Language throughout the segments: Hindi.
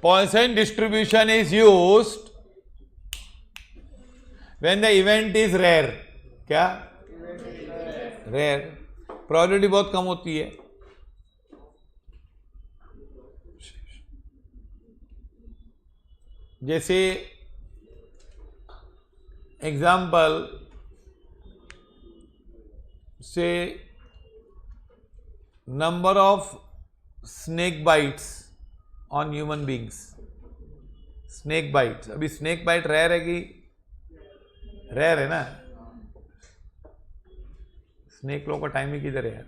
Poisson distribution is used when the event is rare. क्या? Rare. Probability बहुत कम होती है. जैसे एग्जाम्पल से number of snake bites on human beings. Snake bites, अभी स्नेक बाइट रेयर है कि रेयर है ना. स्नेक लोगों का टाइम ही किधर है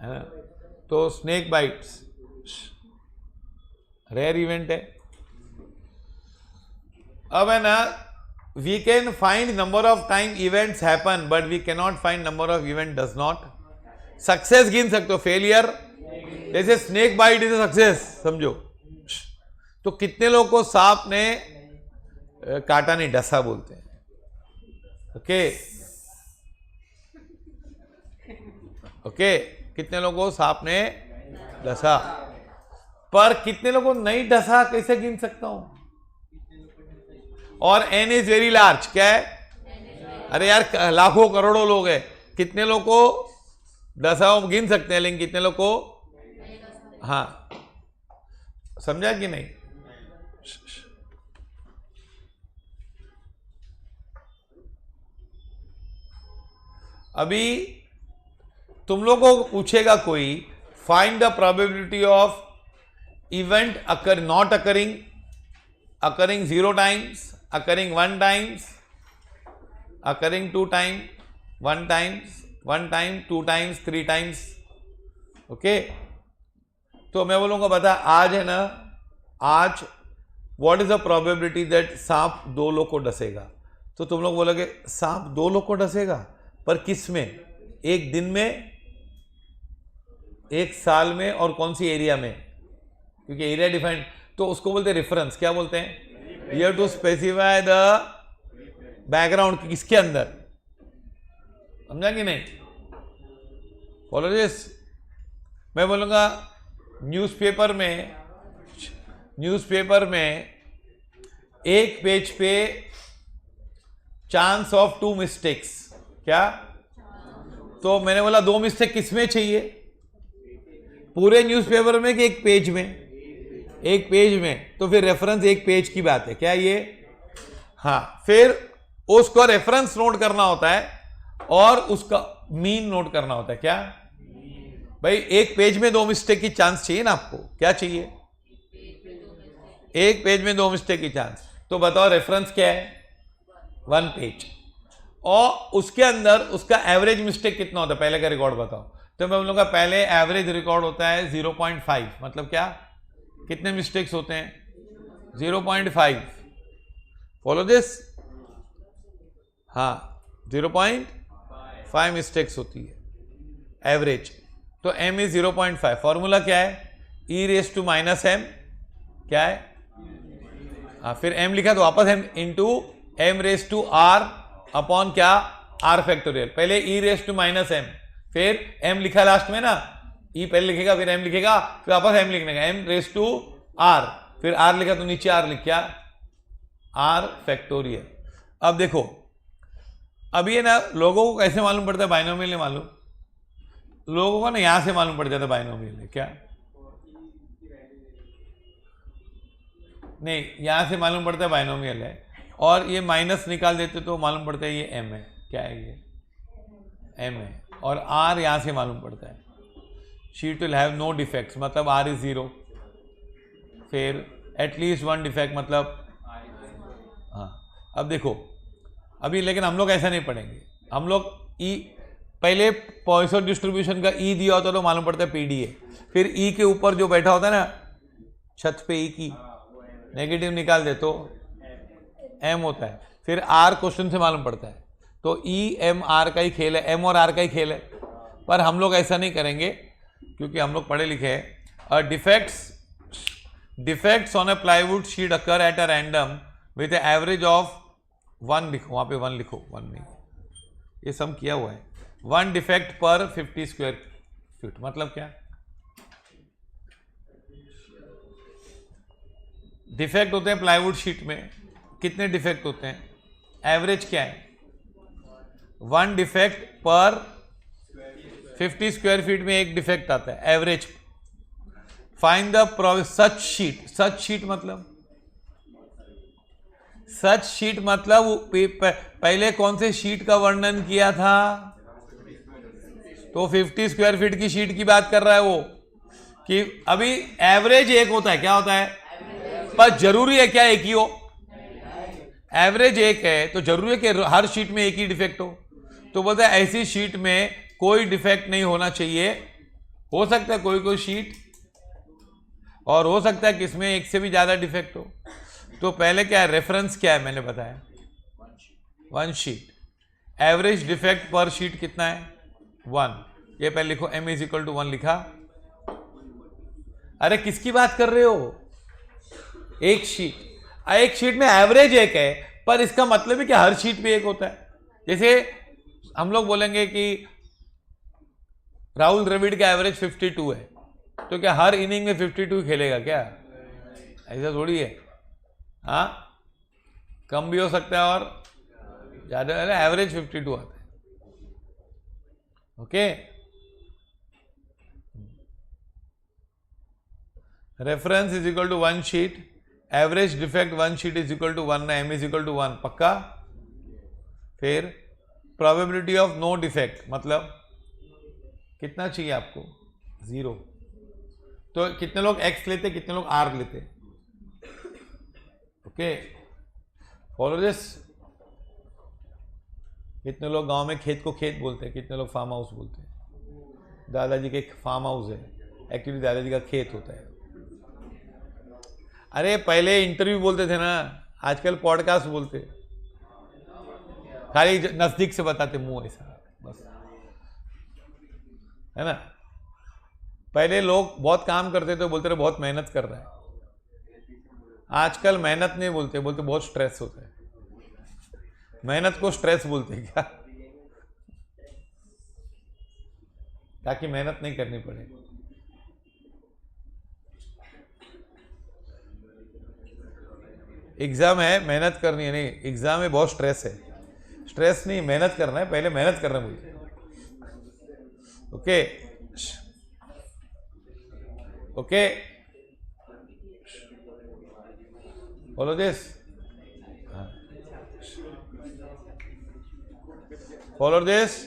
ना. तो स्नेक बाइट्स रेयर इवेंट है. अब है ना, we can find number of time events happen but we can not find number of event does not. Success गिन सकते हो, फेलियर. जैसे स्नेक बाइट इज सक्सेस समझो. तो कितने लोगों को सांप ने काटा नहीं, डसा बोलते हैं. ओके ओके, कितने लोगों को सांप ने डसा, पर कितने लोगों को नहीं डसा कैसे गिन सकता हूं. और n इज वेरी लार्ज. क्या है? अरे यार लाखों करोड़ों लोग हैं, कितने लोग को डसा हम गिन सकते हैं, लेकिन कितने लोग को. हाँ समझा कि नहीं. अभी तुम लोगों को पूछेगा कोई, find the probability of event occur not occurring, occurring 0 times, occurring 1 times, occurring 2 times, 1 times, 1 time, 2 times, 3 times. Okay, तो मैं बोलूंगा बता आज है ना, आज what is the probability that सांप 2 लोग को डसेगा. तो तुम लोग बोलोगे सांप 2 लोग को डसेगा, पर किस में? एक दिन में, एक साल में, और कौन सी एरिया में? क्योंकि एरिया डिफाइंड, तो उसको बोलते हैं रेफरेंस. क्या बोलते हैं? You have to specify the background, किसके अंदर. समझा कि नहीं? Follow this. मैं बोलूंगा न्यूज़पेपर में एक पेज पे चांस ऑफ 2 मिस्टेक्स. क्या? तो मैंने बोला 2 मिस्टेक किसमें चाहिए? पूरे न्यूज़पेपर में कि एक पेज में? एक पेज में. तो फिर रेफरेंस एक पेज की बात है. क्या ये? हाँ. फिर उसको रेफरेंस नोट करना होता है और उसका मीन नोट करना होता है. क्या भाई? एक पेज में 2 मिस्टेक की चांस चाहिए ना आपको. क्या चाहिए? एक पेज में 2 मिस्टेक की चांस. तो बताओ रेफरेंस क्या है? 1 पेज. और उसके अंदर उसका एवरेज मिस्टेक कितना होता है? पहले का रिकॉर्ड बताओ. तो मैं बोलूंगा पहले एवरेज रिकॉर्ड होता है 0.5. मतलब क्या? कितने मिस्टेक्स होते हैं? 0.5. Follow this. हाँ 0.5 मिस्टेक्स होती है एवरेज. तो m इज 0.5. फॉर्मूला क्या है? e raise to minus m. क्या है? हाँ, फिर m लिखा तो वापस m into m raise to r upon क्या? r factorial. पहले e raise to minus m, फिर m लिखा लास्ट में ना, ई पहले लिखेगा फिर एम लिखेगा, फिर वापस एम लिखने का, एम रेस टू आर, फिर आर लिखा तो नीचे आर लिख, क्या? R factorial. अब देखो, अब ये ना लोगों को कैसे मालूम पड़ता है? बाइनोमियल नहीं मालूम. लोगों को ना यहां से मालूम पड़ जाता है बाइनोमियल है. क्या? नहीं, यहां से मालूम पड़ता है बाइनोमियल है, और ये माइनस निकाल देते तो मालूम पड़ता है ये एम है. क्या है? ये एम है. और आर यहां से मालूम पड़ता है. Sheet will have no defects, मतलब आर इज 0. फिर एटलीस्ट 1 डिफेक्ट, मतलब हाँ. अब देखो, अभी लेकिन हम लोग ऐसा नहीं पढ़ेंगे. हम लोग ई पहले पॉइसन डिस्ट्रीब्यूशन का ई दिया होता तो मालूम पड़ता है पीडीए. फिर ई के ऊपर जो बैठा होता है ना छत पे, ई की नेगेटिव निकाल दे तो एम होता है. फिर आर क्वेश्चन से मालूम पड़ता है. तो ई एम आर का ही खेल है, एम और आर का ही खेल है. पर हम लोग ऐसा नहीं करेंगे क्योंकि हम लोग पढ़े लिखे हैं. Defects on A plywood sheet occur at a random with average of 1. लिखो वहां पे 1 लिखो, 1 नहीं, ये सम किया हुआ है. 1 डिफेक्ट पर 50 स्क्वायर फीट. मतलब क्या? डिफेक्ट होते हैं प्लाईवुड शीट में, कितने डिफेक्ट होते हैं? एवरेज क्या है? 1 डिफेक्ट पर 50 स्क्वायर फीट में 1 डिफेक्ट आता है average. Find the such sheet. Such sheet मतलब पहले कौन से शीट का वर्णन किया था? तो 50 स्क्वायर फीट की शीट की बात कर रहा है वो, कि अभी एवरेज एक होता है, क्या होता है? पर जरूरी है क्या एक ही हो? एवरेज एक है तो जरूरी है कि हर शीट में एक ही डिफेक्ट हो? तो बोलता है ऐसी शीट में कोई डिफेक्ट नहीं होना चाहिए। हो सकता है कोई कोई शीट, और हो सकता है कि इसमें एक से भी ज्यादा डिफेक्ट हो। तो पहले क्या है, रेफरेंस क्या है मैंने बताया? 1 शीट। एवरेज डिफेक्ट पर शीट कितना है? 1। ये पहले लिखो, m इज इक्वल टू 1 लिखा। अरे किसकी बात कर रहे हो? एक शीट में एवरेज एक है, पर इसका मतलब है कि हर शीट पे एक होता है। जैसे हम लोग बोलेंगे कि राहुल द्रविड़ का एवरेज 52 है, तो क्या हर इनिंग में 52 खेलेगा क्या? ऐसा थोड़ी है। हाँ, कम भी हो सकता है और ज्यादा, एवरेज 52 आता है। Okay, reference is equal to 1 sheet, average defect 1 sheet is equal to 1 ना, m इज इक्वल टू 1 पक्का। फिर प्रोबेबिलिटी ऑफ नो डिफेक्ट मतलब कितना चाहिए आपको? 0। तो कितने लोग x लेते, कितने लोग r लेते? Okay, follow this. कितने लोग गांव में खेत को खेत बोलते हैं, कितने लोग फार्म हाउस बोलते हैं? दादाजी के एक फार्म हाउस है, एक्चुअली दादाजी का खेत होता है। अरे पहले इंटरव्यू बोलते थे ना, आजकल पॉडकास्ट बोलते, खाली नजदीक से बताते मुंह ऐसा बस, है ना। पहले लोग बहुत काम करते थे, बोलते रहे बहुत मेहनत कर रहा है। आजकल मेहनत नहीं बोलते, बोलते बहुत स्ट्रेस होता है। मेहनत को स्ट्रेस बोलते हैं क्या? ताकि मेहनत नहीं करनी पड़े। एग्जाम है, मेहनत करनी है नहीं, एग्जाम में बहुत स्ट्रेस है। स्ट्रेस नहीं, मेहनत करना है, पहले मेहनत करना है मुझे। Okay okay, follow this, follow this.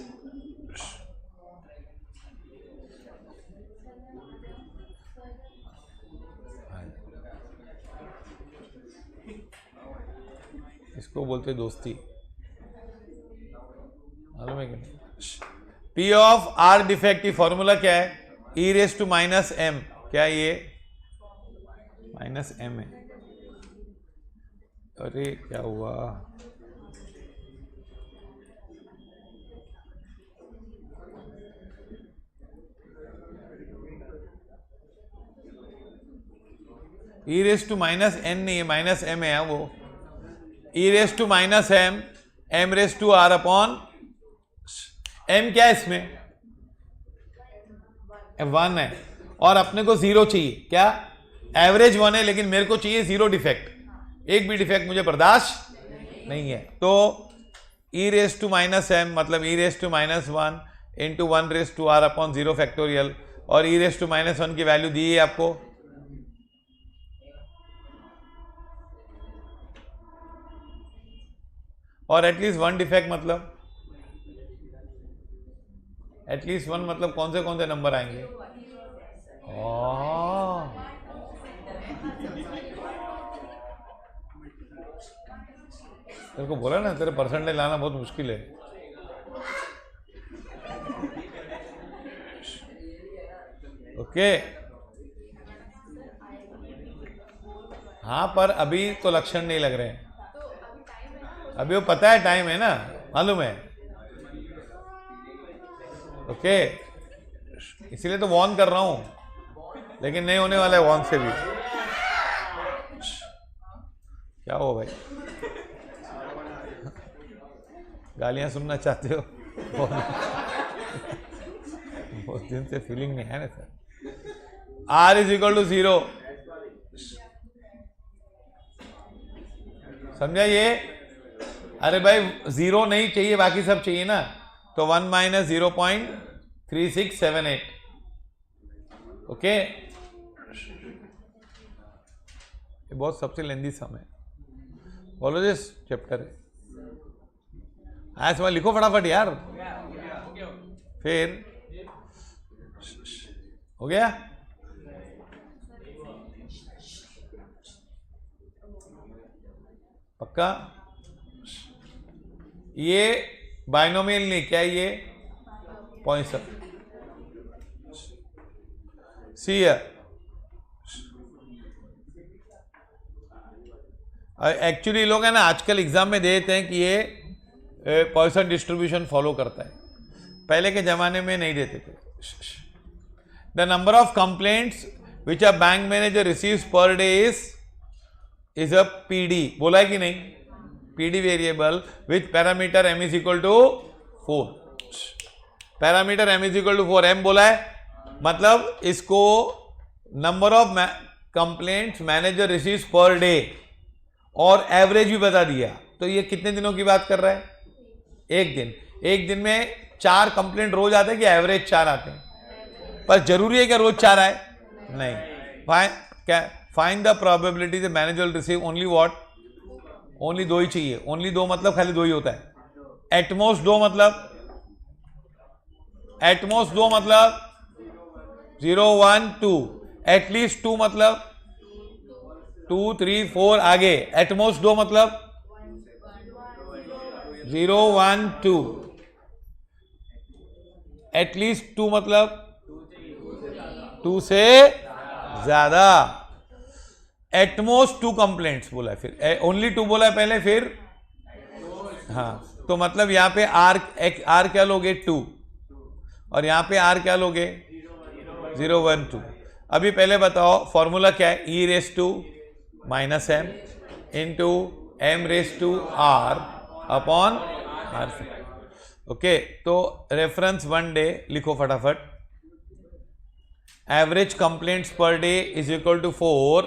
इसको बोलते दोस्ती, मालूम है कि नहीं? P of R defective formula क्या है? e raise to minus m। क्या ये माइनस m है? अरे क्या हुआ? e raise to minus n नहीं है, माइनस m है वो। e raise to minus m raise to r upon m। क्या है इसमें? 1 है, और अपने को 0 चाहिए। क्या? एवरेज 1 है, लेकिन मेरे को चाहिए 0 डिफेक्ट। एक भी डिफेक्ट मुझे बर्दाश्त नहीं है। तो e raise to minus m मतलब e raise to minus 1 into 1 raise to r upon 0 factorial, और e रेस टू माइनस 1 की वैल्यू दी है आपको। और एटलीस्ट 1 डिफेक्ट मतलब एटलीस्ट 1 मतलब कौन से नंबर आएंगे? तेरे को बोला ना, तेरे परसेंटेज लाना बहुत मुश्किल है। ओके, हाँ, पर अभी तो लक्षण नहीं लग रहे हैं। अभी वो पता है टाइम है ना, मालूम है। ओके, इसीलिए तो वॉर्न कर रहा हूं, लेकिन नहीं होने वाला है वॉर्न से भी। क्या हो भाई, गालियां सुनना चाहते हो? बहुत दिन से फीलिंग नहीं है ना sir. R is equal to 0, समझा ये? अरे भाई 0 नहीं चाहिए, बाकी सब चाहिए ना, तो 1 माइनस 0.3678। ओके, ये बहुत सबसे लेंदी सम है। बोलो दिस चैप्टर है। ऐसा लिखो फटाफट यार। फिर हो गया? पक्का? ये बाइनोमियल नहीं, क्या ये पॉइंट्स। सी एक्चुअली लोग है ना आजकल एग्जाम में देते हैं कि ये पॉइसन डिस्ट्रीब्यूशन फॉलो करता है, पहले के जमाने में नहीं देते थे। The number of complaints which a bank manager receives per day is a PD, बोला है कि नहीं? PD variable with parameter m is equal to 4। Parameter m is equal to 4, m बोला है, मतलब इसको number of complaints manager receives per day और एवरेज भी बता दिया, तो ये कितने दिनों की बात कर रहा है? एक दिन। एक दिन में 4 कंप्लेंट रोज आते हैं कि एवरेज 4 आते हैं? पर जरूरी है कि रोज 4 आए? नहीं। Find the probability the manager receive only what? Only 2 ही चाहिए। ओनली 2 मतलब खाली 2 ही होता है। एटमोस्ट 2 मतलब 0 1 2। एटलीस्ट 2 मतलब 2 3 4 आगे। एटमोस्ट 2 मतलब 0 1 2। एटलीस्ट 2 मतलब 2 से ज्यादा। एटमोस्ट 2 कंप्लेंट्स बोला है, फिर ओनली 2 बोला है पहले, फिर हाँ, तो मतलब यहां पे आर क्या लोगे? 2, और यहां पे आर क्या लोगे? 0 1 2। अभी पहले बताओ फॉर्मूला क्या है? e raise to minus m into m raise to r upon r। Okay, तो रेफरेंस 1 डे लिखो फटाफट। Average complaints per day is equal to 4।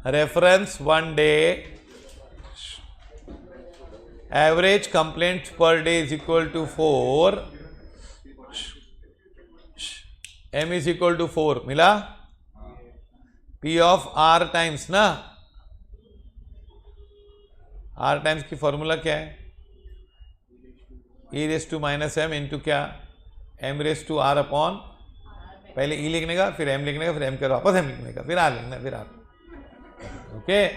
Reference 1 day average complaints per day is equal to 4। m is equal to 4 मिला? p ऑफ r टाइम्स ना, r टाइम्स की फॉर्मूला क्या है? e raise to minus m into क्या? m raise to r upon, पहले e लिखने का, फिर m लिखने का, फिर m का वापस m लिखने का, फिर r लिखना, फिर r। ओके,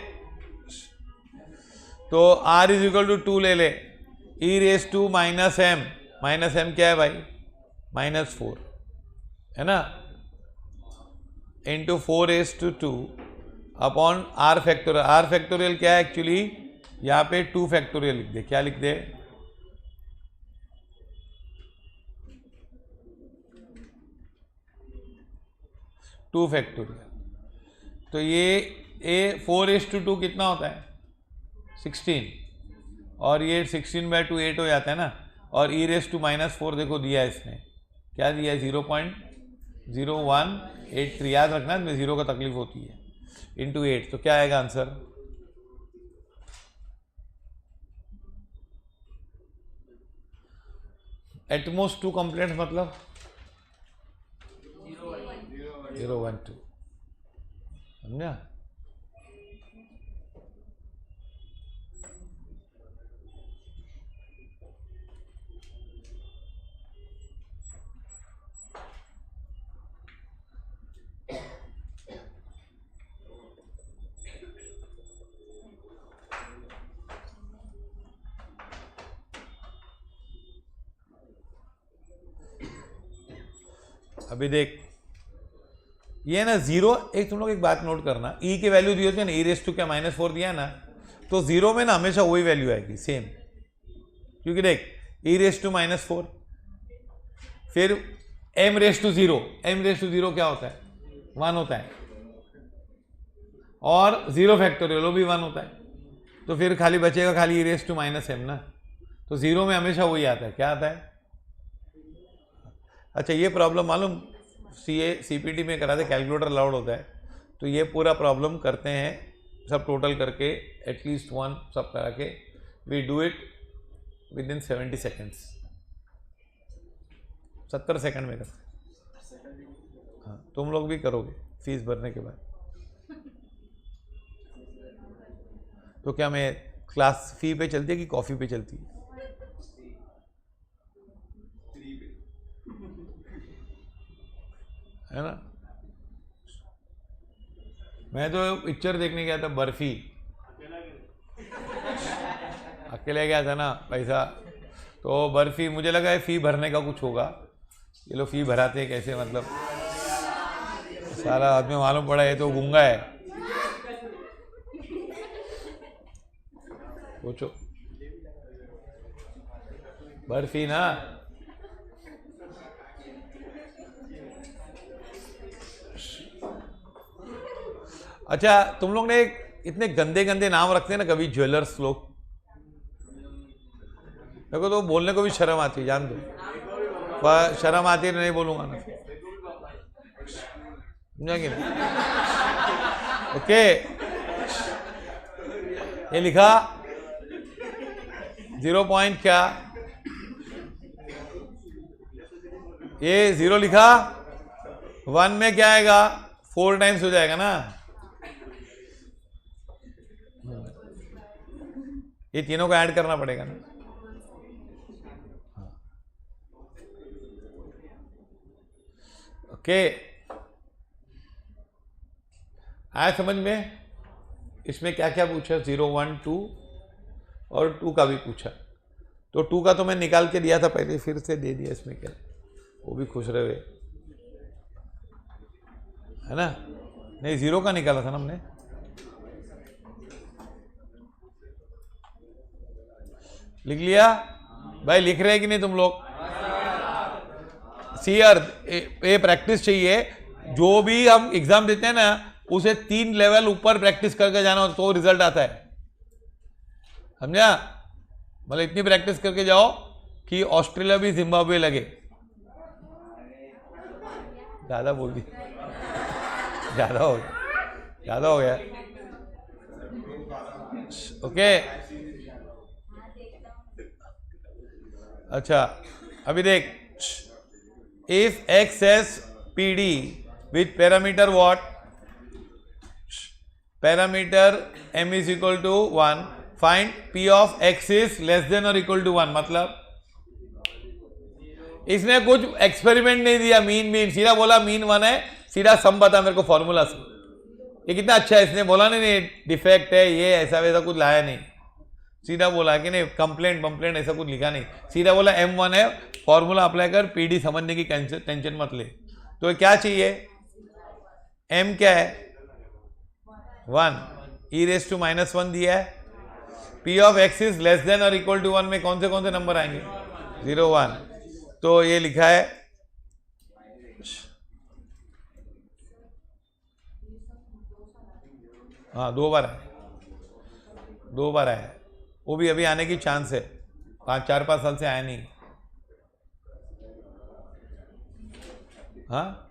तो r इज इक्वल टू 2 ले ले। e raise to minus m क्या है भाई? -4 है ना, into 4 raise to 2 upon r factorial. r factorial क्या है एक्चुअली? यहाँ पे 2 फैक्टोरियल लिख दे। क्या लिख दे? Two factorial. तो ये 4 रेस टू 2 कितना होता है? 16, और ये 16/2 8 हो जाता है ना। और e रेस टू -4 देखो दिया है इसने, क्या दिया है? 0.0183। याद रखना, इसमें 0 का तकलीफ होती है, इंटू 8। तो क्या आएगा आंसर? एटमोस्ट 2 कंप्लेंट मतलब 0 1 2। समझा? अभी देख, ये ना 0, एक तुम लोग एक बात नोट करना, e की वैल्यू दी होती है ना, e रेस टू क्या -4 दिया ना, तो 0 में ना हमेशा वही वैल्यू आएगी सेम, क्योंकि देख e रेस टू -4, फिर m raise to 0। m raise to 0 क्या होता है? 1 होता है, और 0 फैक्टोरियल वो भी 1 होता है, तो फिर खाली बचेगा खाली e रेस टू -m ना। तो 0 में हमेशा वही आता है। क्या आता है? अच्छा, ये प्रॉब्लम मालूम CPT में कराते, कैलकुलेटर अलाउड होता है, तो ये पूरा प्रॉब्लम करते हैं सब टोटल करके एटलीस्ट 1 सब करा के we do it within 70 seconds, 70 second में करते। हाँ, तुम लोग भी करोगे फीस भरने के बाद। तो क्या मैं क्लास फी पे चलती है कि कॉफ़ी पे चलती है? है ना। मैं तो पिक्चर देखने गया था बर्फी, अकेले गया था ना, पैसा तो बर्फी, मुझे लगा है फी भरने का कुछ होगा, ये लोग फी भराते हैं कैसे, मतलब सारा आदमी मालूम पड़ा ये तो गूंगा है। पूछो बर्फी ना, अच्छा तुम लोग ने इतने गंदे गंदे नाम रखते हैं ना कभी ज्वेलर्स लोग, मेरे को तो बोलने को भी शर्म आती है, जान दो, पर शर्म आती है नहीं बोलूंगा ना, समझेंगे ना। ओके, ये लिखा 0 पॉइंट क्या, ये 0 लिखा, 1 में क्या आएगा, 4 टाइम्स हो जाएगा ना, ये तीनों को ऐड करना पड़ेगा ना। ओके, आया समझ में? इसमें क्या क्या पूछा, 0, 1, 2 और 2 का भी पूछा, तो 2 का तो मैं निकाल के दिया था पहले, फिर से दे दिया, इसमें क्या, वो भी खुश रहे, है ना। नहीं 0 का निकाला था ना हमने, लिख लिया भाई, लिख रहे हैं कि नहीं तुम लोग? सी यार, ये प्रैक्टिस चाहिए, जो भी हम एग्जाम देते हैं ना उसे 3 लेवल ऊपर प्रैक्टिस करके जाना हो तो रिजल्ट आता है, समझा। मतलब इतनी प्रैक्टिस करके जाओ कि ऑस्ट्रेलिया भी जिम्बाब्वे लगे। ज्यादा बोल दी, ज्यादा हो गया। ओके, अच्छा अभी देख, if x has PD with parameter what, parameter m is equal to 1, find p of x is less than or equal to 1, मतलब इसने कुछ एक्सपेरिमेंट नहीं दिया, मीन सीधा बोला मीन 1 है, सीधा सम बता मेरे को फॉर्मूला से, ये कितना अच्छा है, इसने बोला नहीं डिफेक्ट है ये ऐसा वैसा कुछ लाया नहीं, सीधा बोला कि नहीं कंप्लेंट ऐसा कुछ लिखा नहीं, सीधा बोला M1 है, फॉर्मूला अप्लाई कर, PD समझने की टेंशन मत ले। तो क्या चाहिए, M क्या है 1, e⁻⁻1 दिया है, P of x is less than और इक्वल टू 1 में कौन से नंबर आएंगे, 0, 1, तो ये लिखा है हाँ 2 बार आया, वो भी अभी आने की चांस है, 4-5 साल से आया नहीं। हाँ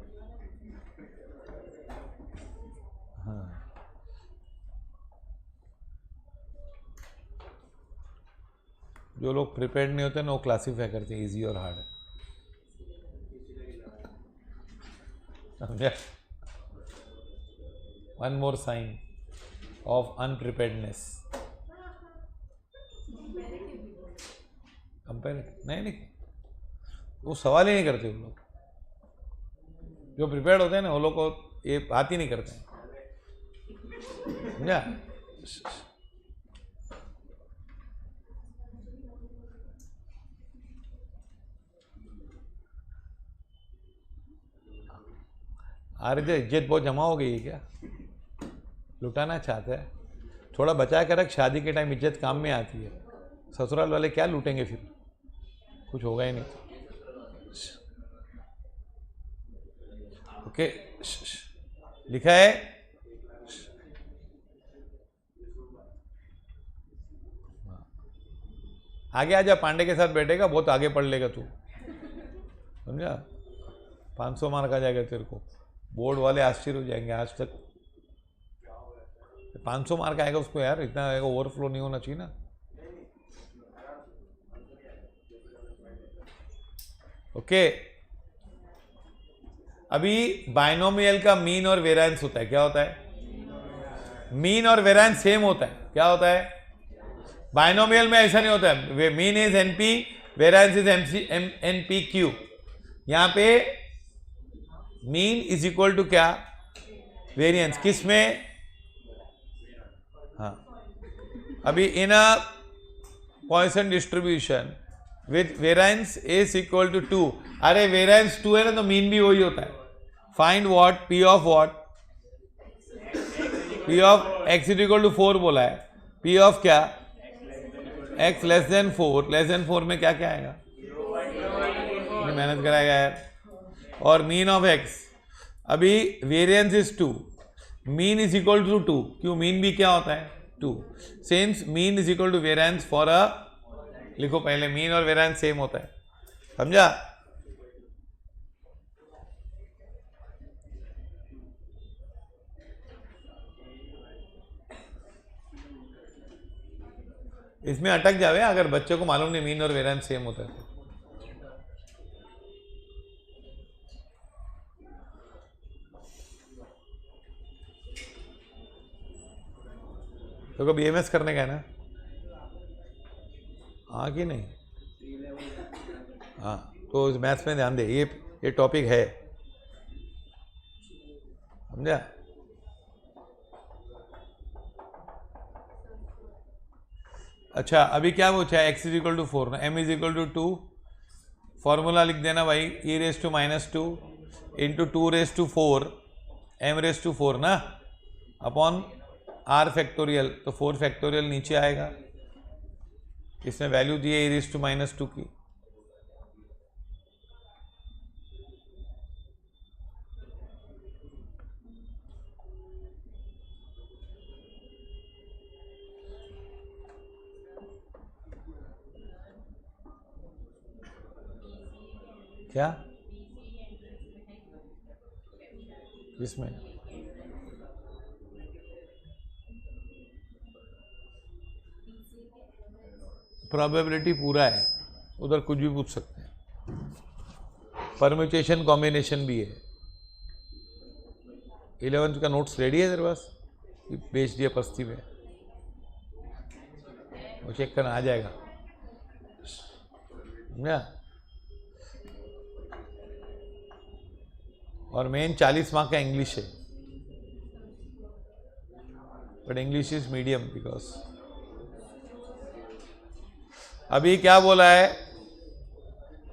जो लोग प्रिपेयर्ड नहीं होते ना वो क्लासीफाई करते हैं इजी और हार्ड, समझा। 1 more साइन ऑफ अनप्रिपेयर्डनेस, कंपेयर नहीं वो सवाल ही नहीं करते उन लोग, जो प्रिपेयर्ड होते हैं ना वो लोग को ये बात ही नहीं करते हैं, समझा। आर्य इज्जत बहुत जमा हो गई है क्या, लुटाना चाहते हैं, थोड़ा बचा कर रख, शादी के टाइम इज्जत काम में आती है, ससुराल वाले क्या लूटेंगे फिर, कुछ होगा ही नहीं। ओके, लिखा है आगे आजा, पांडे के साथ बैठेगा, बहुत आगे पढ़ लेगा तू, समझा। 500 मार्क आ जाएगा तेरे को, बोर्ड वाले आश्चर्य हो जाएंगे, आज तक 500 मार्क आएगा उसको यार, इतना आएगा, ओवरफ्लो नहीं होना चाहिए ना। ओके अभी बाइनोमियल का मीन और वेरिएंस होता है, क्या होता है? मीन और वेरिएंस सेम होता है, क्या होता है? बाइनोमियल में ऐसा नहीं होता है, mean is NP, variance is NP Q. यहां पे मीन इज इक्वल टू क्या? वेरिएंस। किस में? हाँ, अभी in a Poisson distribution with variance is equal to 2। अरे वेरिएंस 2 है ना, तो मीन भी वही होता है। Find what? P of what? P of X is equal to 4 बोला है। पी ऑफ क्या? X less than 4। Less than 4 में क्या क्या आएगा? मेहनत कराएगा यार। और मीन ऑफ एक्स, अभी variance is 2, mean is equal to 2। क्यों? मीन भी क्या होता है? 2। Since mean is equal to variance for a, लिखो पहले, मीन और वेरिएंस सेम होता है, समझा? इसमें अटक जावे अगर बच्चे को मालूम नहीं मीन और वेरिएंस सेम होता है तो BMS करने का है ना? हाँ कि नहीं? हाँ, तो इस मैथ्स में ध्यान दे, ये टॉपिक है, समझा? अच्छा अभी क्या पूछा है? x इज इक्वल टू 4 ना, m is equal to 2, formula लिख देना भाई, e raise to -2 into 2 raise to 4 m raise to 4 ना, अपॉन r फैक्टोरियल। तो 4 फैक्टोरियल नीचे आएगा, इसमें वैल्यू दी है e रेस टू -2 की। क्या? इसमें प्रोबेबिलिटी पूरा है, उधर कुछ भी पूछ सकते हैं, परम्यूटेशन कॉम्बिनेशन भी है। 11th का नोट्स रेडी है तेरे पास? बेच दिया पस्ती में, वो चेक करना आ जाएगा ना। और मेन 40 मार्क का इंग्लिश है, but English is medium because. अभी क्या बोला है?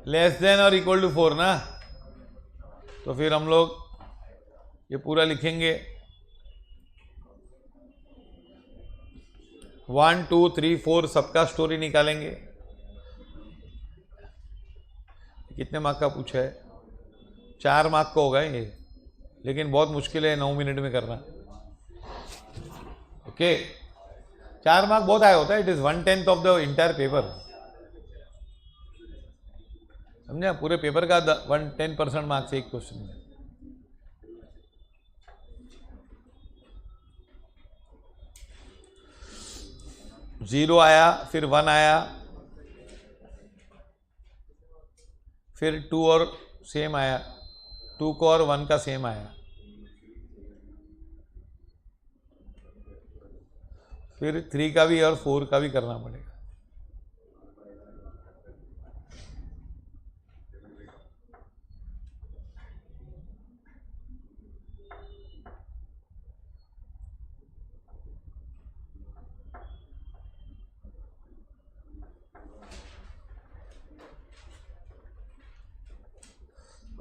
लेस देन और इक्वल टू 4 ना, तो फिर हम लोग ये पूरा लिखेंगे 1 2 3 4 सबका स्टोरी निकालेंगे। कितने मार्क का पूछा है? 4 मार्क का होगा ये, लेकिन बहुत मुश्किल है 9 मिनट में करना। ओके 4 मार्क बहुत आया होता है, it is 1/10 of the entire paper, समझा? पूरे पेपर का 10% मार्क्स एक क्वेश्चन में। जीरो आया, फिर 1 आया, फिर 2 और सेम आया, 2 को और 1 का सेम आया, फिर 3 का भी और 4 का भी करना पड़ेगा।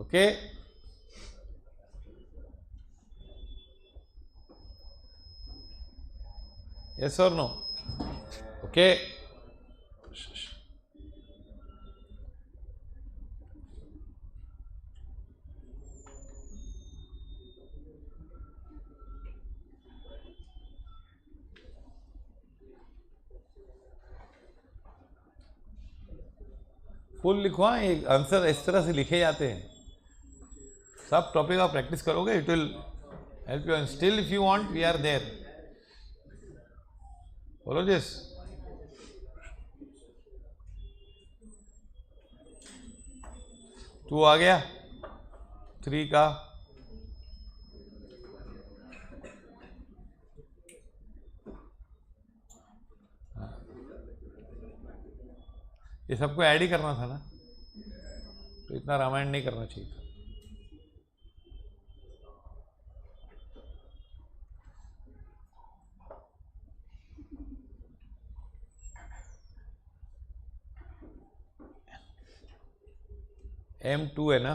ओके यस और नो? ओके फुल लिखो। हाँ, ये आंसर इस तरह से लिखे जाते हैं। सब टॉपिक आप प्रैक्टिस करोगे, it will help you and still if you want we are there. बोलो जिस 2 आ गया 3 का ये सबको ऐड ही करना था ना, तो इतना रामायण नहीं करना चाहिए था। M2 है ना,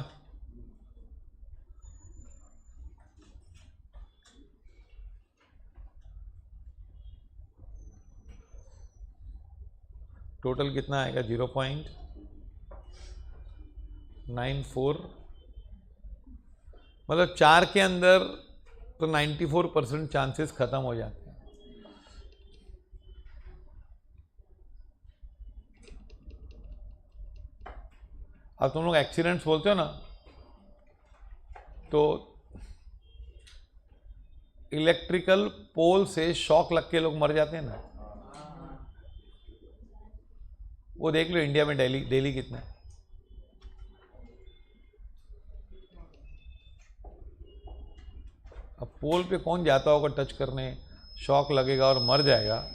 टोटल कितना आएगा 0.94, मतलब 4 के अंदर तो 94% चांसेस खत्म हो जाते हैं। अब तुम लोग एक्सीडेंट्स बोलते हो ना, तो इलेक्ट्रिकल पोल से शॉक लग के लोग मर जाते हैं ना, वो देख लो इंडिया में डेली कितना है। अब पोल पे कौन जाता होगा टच करने, शॉक लगेगा और मर जाएगा।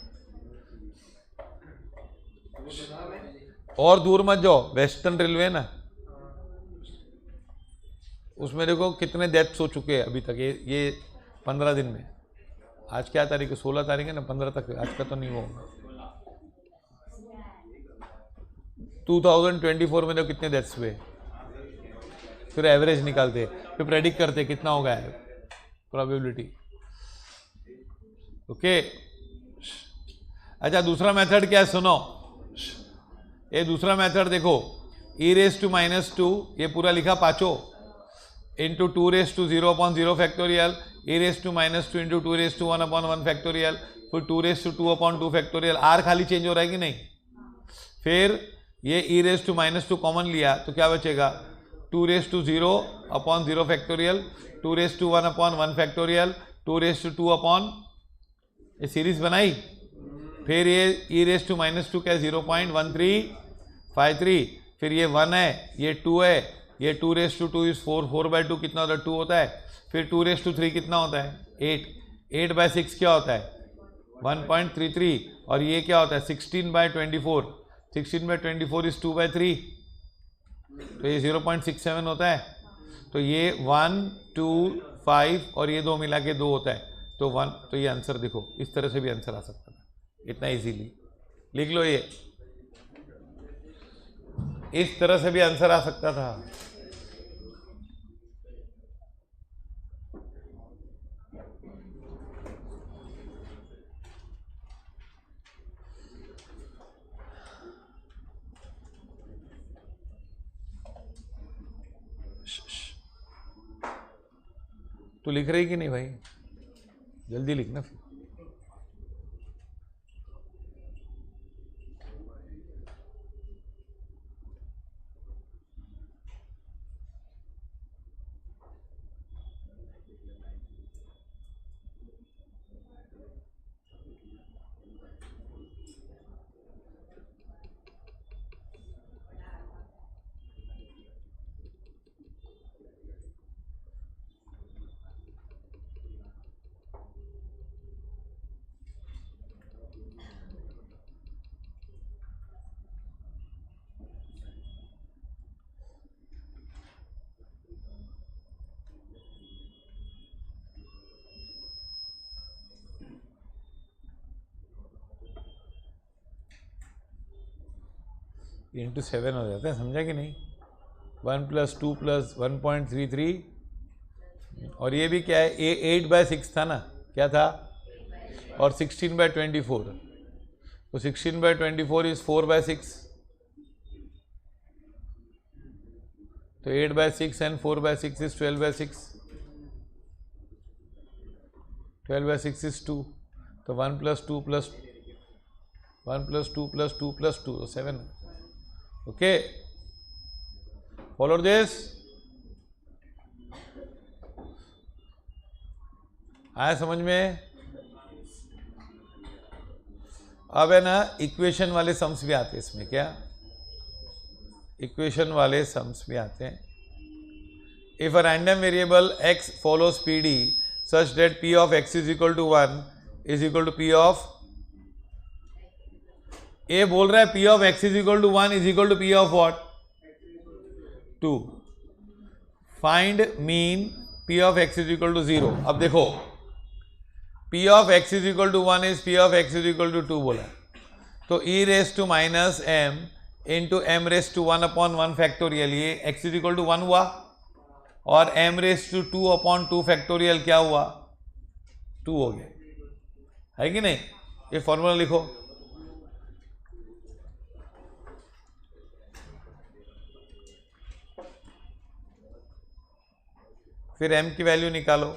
और दूर मत जाओ, वेस्टर्न रेलवे ना, उसमें देखो कितने डेथ्स हो चुके हैं अभी तक, ये 15 दिन में। आज क्या तारीख है, 16 तारीख है ना, 15 तक, आज का तो नहीं होगा। 2024 में तो कितने डेथ्स हुए, फिर एवरेज निकालते, फिर प्रेडिक्ट करते कितना होगा प्रोबेबिलिटी। ओके, अच्छा दूसरा मेथड क्या है सुनो, ये दूसरा मेथड देखो, e⁻², ये पूरा लिखा पांचों, into 2⁻0/0 factorial, e⁻² into 2⁻1/1 factorial, फिर 2⁻2/2 फैक्टोरियल। आर खाली चेंज हो रहा है कि नहीं, फिर ये e⁻² कॉमन लिया तो क्या बचेगा, 2⁻0/0 फैक्टोरियल, 2⁻1/1 फैक्टोरियल, 2⁻2 ये सीरीज बनाई। फिर ये e⁻² क्या 0.1353, फिर ये 1 है, ये 2 है, ये 2⁻2 इज 4, 4/2 कितना होता है, 2 होता है। फिर 2⁻3 कितना होता है, 8, 8/6 क्या होता है 1.33, और ये क्या होता है 16/24, 16/24 इज 2/3, तो ये 0.67 होता है। तो ये 1, 2, 5 और ये 2 मिला के 2 होता है, तो 1, तो ये आंसर देखो, इस तरह से भी आंसर आ सकता था, इतना इजीली लिख लो, ये इस तरह से भी आंसर आ सकता था। तो लिख रही कि नहीं भाई, जल्दी लिखना फिर। इंटू 7 हो जाता है, समझा कि नहीं, 1 + 2 + 1.33, और ये भी क्या है, ये 8/6 था ना, क्या था, और 16/24, तो 16/24 इज 4/6, तो 8/6 एंड 4/6 इज 12/6, 12/6 इज 2, तो 1 + 2 + 1 + 2 + 2 + 2, तो 7। ओके, फॉलो दिस, आया समझ में। अब है ना इक्वेशन वाले सम्स भी आते हैं इसमें, क्या इक्वेशन वाले सम्स भी आते हैं। If a random variable x follows PD such that p of x is equal to 1 is equal to p of, ए बोल रहा है p of x is equal to 1 is equal to p of what 2। Find mean p of x is equal to 0। अब देखो p of x is equal to 1 is p of x is equal to 2 बोला, तो e raise to minus m into M raise to 1 upon 1 factorial, ये x इज इक्वल टू 1 हुआ, और m raise to 2 upon 2 factorial क्या हुआ 2 हो गया, है कि नहीं। ये फॉर्मूला लिखो, फिर m की वैल्यू निकालो,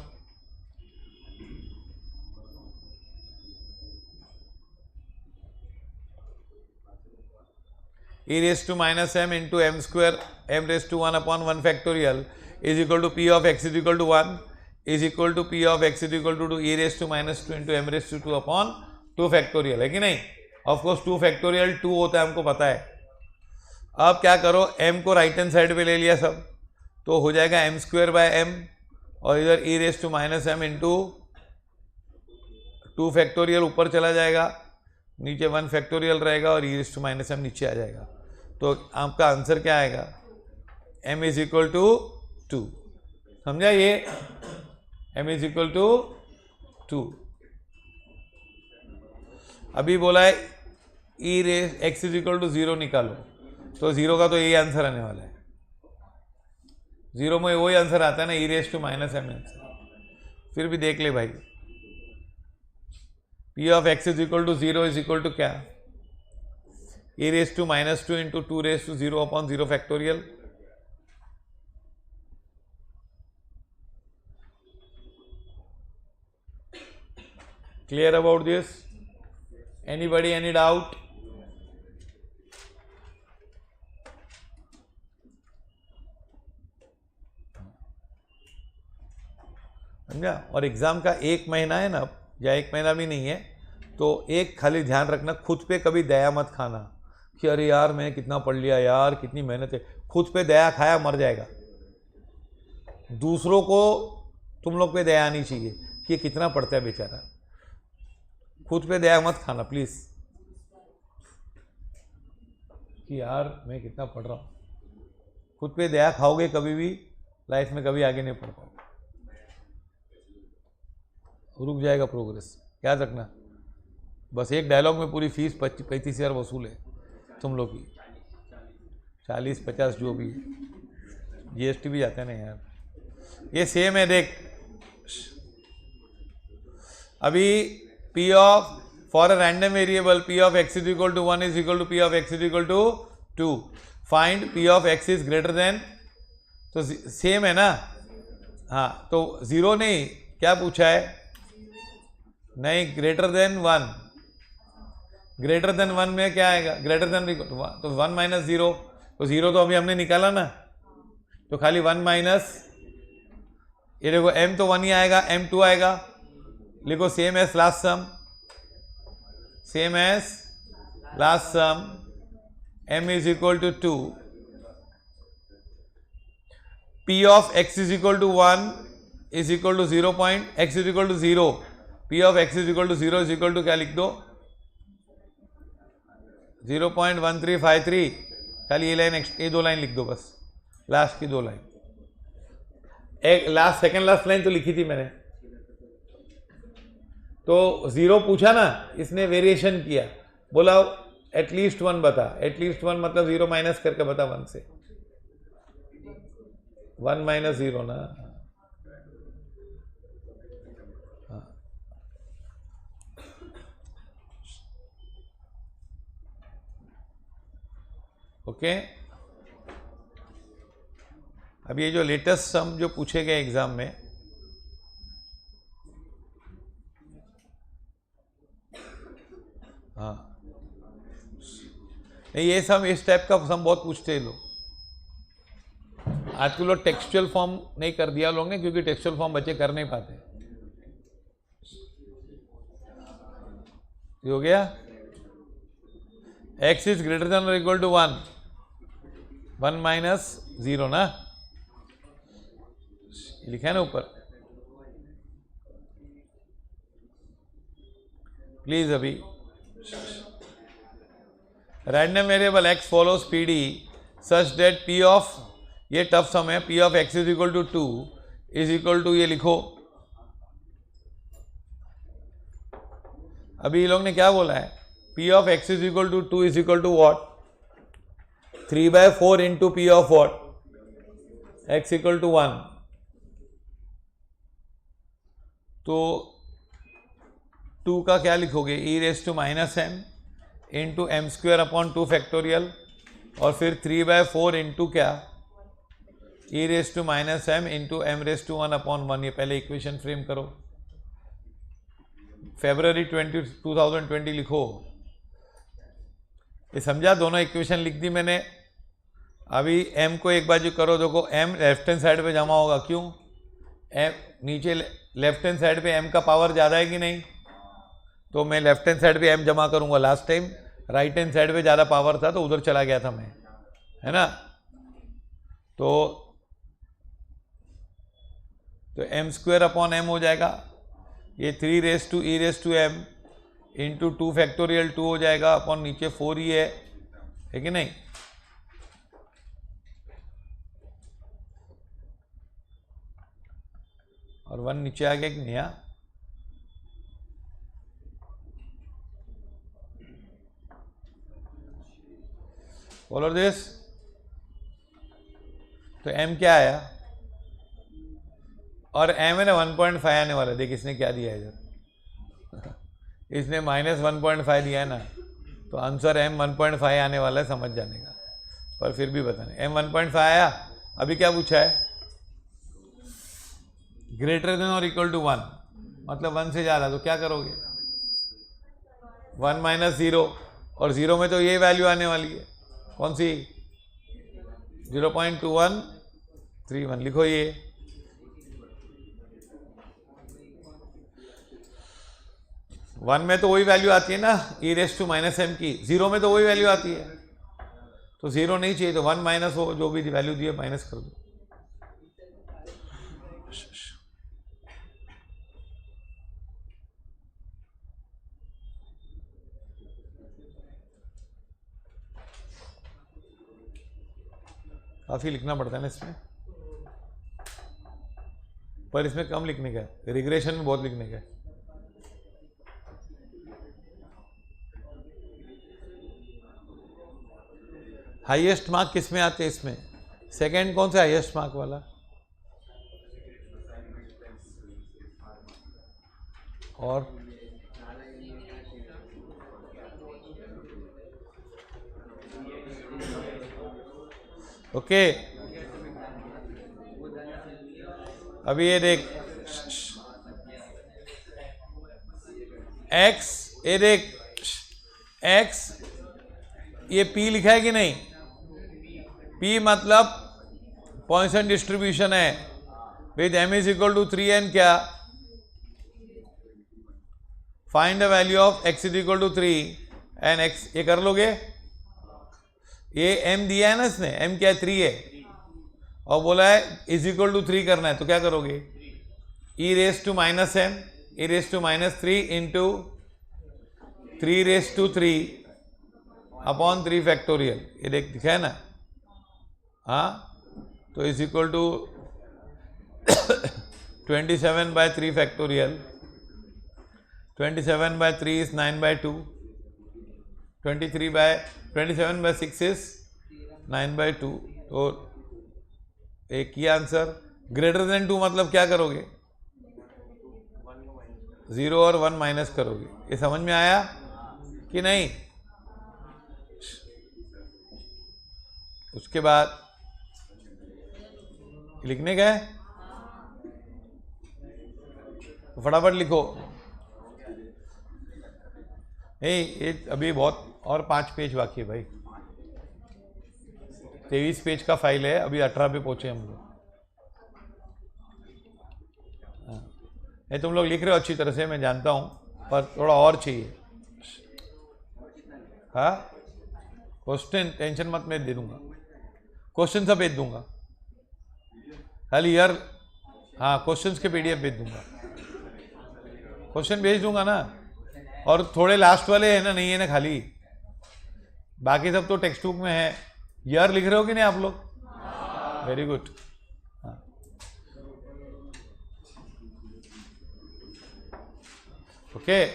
e raise to minus m into M square m raise to 1 upon 1 factorial is equal to p of x is equal to 1 is equal to p of x is equal to 2 e raise to minus 2 into m raise to 2 upon 2 factorial, है कि नहीं। ऑफ कोर्स 2 फैक्टोरियल 2 होता है, हमको पता है। अब क्या करो, m को राइट हैंड साइड पे ले लिया सब, तो हो जाएगा m स्क्वायर बाय m, और इधर e raise to minus m into 2 factorial ऊपर चला जाएगा, नीचे 1 फैक्टोरियल रहेगा, और e raise to minus m नीचे आ जाएगा। तो आपका आंसर क्या आएगा, m इज इक्वल टू 2। समझा ये, m इज इक्वल टू 2। अभी बोला है e raise x is equal to 0 निकालो, तो 0 का तो यही आंसर आने वाला है, 0 में वही आंसर आता है ना, e raise to minus m answer. फिर भी देख ले भाई, p of x is equal to 0 is equal to क्या, e raise to minus 2 into 2 raise to 0 upon 0 factorial. Clear about this? Anybody, any doubt? समझा। और एग्जाम का 1 महीना है ना, या 1 महीना भी नहीं है, तो एक खाली ध्यान रखना, खुद पे कभी दया मत खाना कि अरे यार मैंने कितना पढ़ लिया यार, कितनी मेहनत है। खुद पे दया खाया मर जाएगा। दूसरों को तुम लोग पे दया आनी चाहिए कि ये कितना पढ़ता है बेचारा। खुद पे दया मत खाना प्लीज, कि यार मैं कितना पढ़ रहा हूँ। खुद पे दया खाओगे कभी भी लाइफ में कभी आगे नहीं पढ़ पाओगे, रुक जाएगा प्रोग्रेस। याद रखना, बस एक डायलॉग में पूरी फीस 35,000 वसूल है तुम लोग की, 40-50 जो भी है, GST भी जाता है ना यार। ये सेम है, देख अभी p of for a random variable p of x is equal to 1 is equal to p of x is equal to 2। Find p of x is greater than, तो सेम है ना। हाँ, तो 0 नहीं, क्या पूछा है, नहीं ग्रेटर देन 1। ग्रेटर देन 1 में क्या आएगा, ग्रेटर देन तो 1 माइनस 0, तो 0 तो अभी हमने निकाला ना, तो खाली 1 माइनस, ये देखो m तो 1 ही आएगा, m 2 आएगा, लिखो same as last sum, same as last sum, m is equal to 2, p of x is equal to 1 is equal to 0 point, x is equal to 0, p of x is equal to 0 is equal to क्या लिख दो, 0.1353। खाली ये लाइन, ये 2 लाइन लिख दो बस, लास्ट की 2 लाइन। एक लास्ट, सेकंड लास्ट लाइन तो लिखी थी मैंने। तो 0 पूछा ना, इसने वेरिएशन किया, बोला एटलीस्ट 1 बता। एटलीस्ट 1 मतलब 0 माइनस करके बता 1 से, 1 माइनस 0 ना। ओके, अब ये जो लेटेस्ट सम जो पूछे गए एग्जाम में, हाँ ये सम, इस टाइप का सम बहुत पूछते हैं लोग। आज के लोग टेक्सचुअल फॉर्म नहीं कर दिया लोग ने, क्योंकि टेक्सचुअल फॉर्म बच्चे कर नहीं पाते। हो गया। x इज ग्रेटर देन और इक्वल टू 1, 1 माइनस 0 ना, लिखा है ना ऊपर, प्लीज अभी random variable x follows P D such that P of, ये टफ सम है, P of x is equal to 2 is equal to, ये लिखो। अभी ये लोग ने क्या बोला है, P of x is equal to 2 is equal to what, 3/4 into P of what, x equal to 1। तो 2 का क्या लिखोगे, e raise to minus M into M square upon 2 factorial, और फिर 3/4 इंटू क्या, e raise to minus M into M raise to 1 upon 1। ये पहले इक्वेशन फ्रेम करो, February 2020 लिखो। ये समझा, दोनों इक्वेशन लिख दी मैंने। अभी m को एक बाजू करो, देखो m लेफ्ट हैंड साइड पे जमा होगा, क्यों, m नीचे लेफ्ट हैंड साइड पे m का पावर ज़्यादा है कि नहीं, तो मैं लेफ्ट हैंड साइड पे m जमा करूंगा। Last time right hand side पे ज़्यादा पावर था तो उधर चला गया था मैं, है ना। तो m स्क्वेयर अपॉन m हो जाएगा, ये 3 raise to e raise to m into 2 factorial 2 हो जाएगा अपॉन नीचे 4 ही है कि नहीं। और 1 नीचे आ गया कि नहीं, फॉलो दिस। तो m क्या आया, और m है ना 1.5 आने वाला है। देख इसने क्या दिया है इधर, इसने -1.5 दिया है ना, तो आंसर m 1.5 आने वाला है, समझ जाने का। पर फिर भी बताने, m 1.5 आया। अभी क्या पूछा है, ग्रेटर देन और इक्वल टू 1, मतलब 1 से ज़्यादा, तो क्या करोगे, 1 माइनस 0, और 0 में तो ये वैल्यू आने वाली है, कौन सी, 0.2131, लिखो ये। वन में तो वही वैल्यू आती है ना, e raise to minus M की, 0 में तो वही वैल्यू आती है, तो 0 नहीं चाहिए, तो 1 माइनस हो, जो भी वैल्यू दी है माइनस कर दो। काफ़ी लिखना पड़ता है ना इसमें, पर इसमें कम लिखने का है, रिग्रेशन में बहुत लिखने का है। हाईएस्ट मार्क किस में आते हैं इसमें, सेकंड कौन सा हाईएस्ट मार्क वाला, और ओके। अभी ये देख x, ये देख x, ये p लिखा है कि नहीं, p मतलब पॉइसन डिस्ट्रीब्यूशन है with m is equal to 3n, क्या, find the value of x is equal to 3 and x, ये कर लोगे। ये m दिया है ना इसने, m क्या है, 3 है, और बोला है इज इक्वल टू 3 करना है, तो क्या करोगे, e raise to minus m, e raise to minus 3 into 3 raise to 3 upon 3 factorial, ये देख दिखा है ना, हाँ, तो is equal to 27/3 factorial, 27/3 is 9/2, 27/6 is 9/2, तो एक ही आंसर। ग्रेटर देन 2 मतलब क्या करोगे, 0 और 1 माइनस करोगे। ये समझ में आया कि नहीं। उसके बाद लिखने का है, फटाफट लिखो। नहीं, ये अभी बहुत, और 5 पेज बाकी है भाई, 23 पेज का फाइल है, अभी 18 पे पहुंचे हम लोग। ये तुम लोग लिख रहे हो अच्छी तरह से, मैं जानता हूँ, पर थोड़ा और चाहिए। हाँ, क्वेश्चन टेंशन मत, मैं दे दूंगा क्वेश्चन सब भेज दूंगा खाली यार। हाँ क्वेश्चंस के पीडीएफ भेज दूंगा, क्वेश्चन भेज दूंगा ना। और थोड़े लास्ट वाले है ना, नहीं है ना खाली, बाकी सब तो टेक्स्ट बुक में है। ईयर लिख रहे हो कि नहीं आप लोग? Very good. हाँ ओके।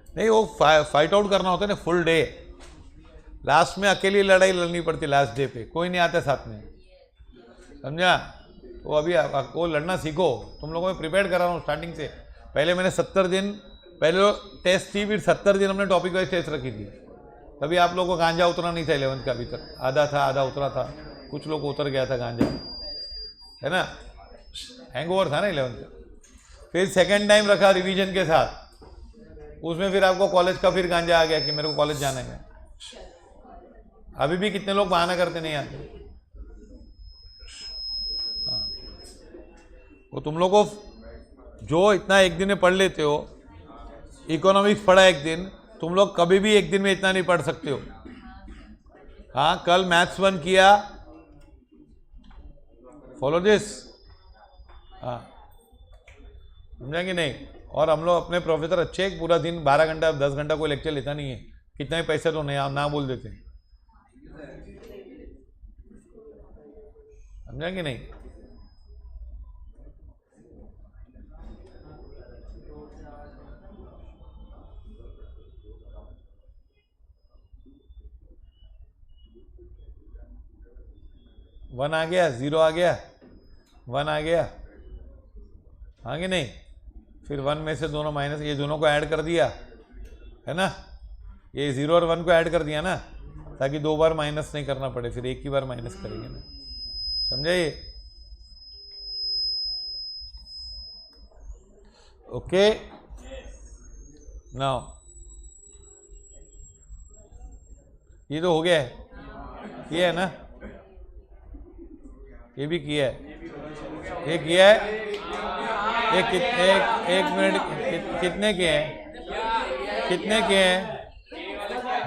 नहीं वो फाइट आउट करना होता है ना फुल डे, लास्ट में अकेली लड़ाई लड़नी पड़ती लास्ट डे पे, कोई नहीं आता साथ में, समझा? तो अभी वो लड़ना सीखो, तुम लोगों में प्रिपेयर करा रहा हूँ स्टार्टिंग से। पहले मैंने 70 दिन पहले टेस्ट थी, फिर 70 दिन हमने टॉपिक वाइज टेस्ट रखी थी। तभी आप लोगों को गांजा उतरा नहीं था 11th का अभी तक, आधा था आधा उतरा था, कुछ लोग उतर गया था गांजा, है ना, हैंगओवर था ना 11th का। फिर सेकेंड टाइम रखा रिवीजन के साथ, उसमें फिर आपको कॉलेज का फिर गांजा आ गया कि मेरे को कॉलेज जाना है। अभी भी कितने लोग बहाना करते नहीं आते। हाँ वो तुम लोग को जो इतना एक दिन में पढ़ लेते हो, इकोनॉमिक्स पढ़ा एक दिन, तुम लोग कभी भी एक दिन में इतना नहीं पढ़ सकते हो। हाँ कल मैथ्स 1 किया, फॉलो दिस, हाँ समझा कि नहीं? और हम लोग अपने प्रोफेसर अच्छे, एक पूरा दिन 12 घंटा 10 घंटा कोई लेक्चर लेता नहीं है, कितना ही पैसे तो नहीं ना बोल देते, समझा कि नहीं? वन आ गया, 0 आ गया, 1 आ गया, हाँ कि नहीं? फिर 1 में से दोनों माइनस, ये दोनों को ऐड कर दिया है ना, ये 0 और 1 को ऐड कर दिया ना, ताकि 2 बार माइनस नहीं करना पड़े, फिर एक ही बार माइनस करेंगे ना, समझे ये? ओके नाउ ये तो हो गया है, ये है ना, ये भी किया है, ये किया है, एक मिनट, कितने के हैं, कितने के हैं?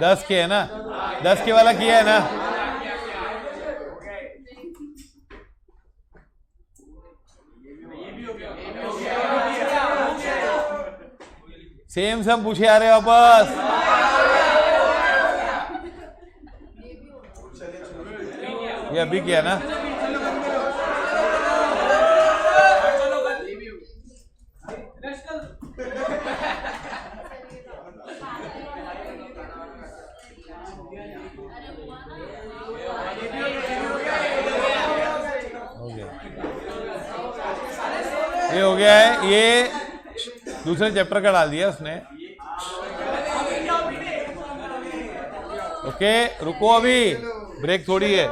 10 के है ना, 10 के वाला किया है ना? सेम सब पूछे आ रहे वापस। ये अभी किया ना? ये हो गया है, ये दूसरे चैप्टर का डाल दिया उसने। ओके रुको, अभी ब्रेक थोड़ी है।